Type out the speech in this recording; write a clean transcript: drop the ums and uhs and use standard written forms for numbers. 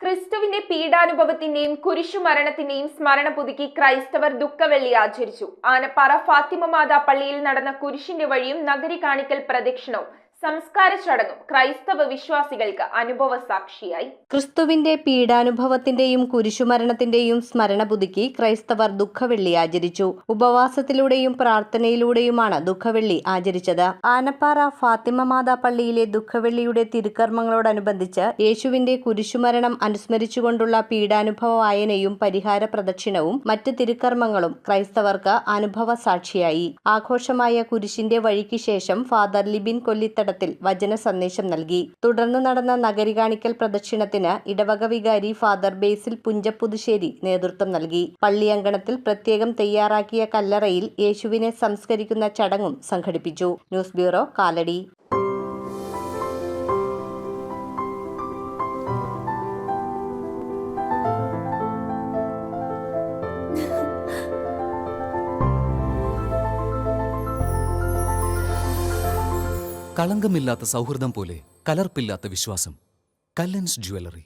ക്രിസ്തുവിന്റെ പീഡാനുഭവത്തിന്റെയും കുരിശുമരണത്തിന്റെയും സ്മരണ പുതുക്കി ക്രൈസ്തവർ ദുഃഖവെള്ളി ആചരിച്ചു. ആനപ്പാറ ഫാത്തിമ മാതാ പള്ളിയിൽ നടന്ന കുരിശിന്റെ വഴിയും നഗരി കാണിക്കൽ പ്രദക്ഷിണവും സംസ്കാര ചടങ്ങും ക്രൈസ്തവ വിശ്വാസികൾക്ക് അനുഭവ സാക്ഷിയായി. ക്രിസ്തുവിന്റെ പീഡാനുഭവത്തിന്റെയും കുരിശുമരണത്തിന്റെയും സ്മരണ പുതുക്കി ക്രൈസ്തവർ ദുഃഖവെള്ളി ആചരിച്ചു. ഉപവാസത്തിലൂടെയും പ്രാർത്ഥനയിലൂടെയുമാണ് ദുഃഖവെള്ളി ആചരിച്ചത്. ആനപ്പാറ ഫാത്തിമ മാതാ പള്ളിയിലെ ദുഃഖവെള്ളിയുടെ തിരുക്കർമ്മങ്ങളോടനുബന്ധിച്ച് യേശുവിന്റെ കുരിശുമരണം അനുസ്മരിച്ചുകൊണ്ടുള്ള പീഡാനുഭവ വായനയും പരിഹാര പ്രദക്ഷിണവും മറ്റ് തിരുക്കർമ്മങ്ങളും ക്രൈസ്തവർക്ക് അനുഭവ സാക്ഷിയായി. ആഘോഷമായ കുരിശിന്റെ വഴിക്ക് ശേഷം ഫാദർ ലിബിൻ കൊല്ലിത്തടത്തിൽ വചന സന്ദേശം നൽകി. തുടർന്ന് നടന്ന നഗരി കാണിക്കൽ പ്രദക്ഷിണത്തിന് ഇടവക വികാരി ഫാദർ ബേസിൽ പുഞ്ചപ്പുതുശ്ശേരി നേതൃത്വം നൽകി. പള്ളി അങ്കണത്തിൽ പ്രത്യേകം തയ്യാറാക്കിയ കല്ലറയിൽ യേശുവിനെ സംസ്കരിക്കുന്ന ചടങ്ങും സംഘടിപ്പിച്ചു. News bureau, Kalady. കളങ്കമില്ലാത്ത സൗഹൃദം പോലെ കലർപ്പില്ലാത്ത വിശ്വാസം. കല്ലൻസ് ജ്വല്ലറി.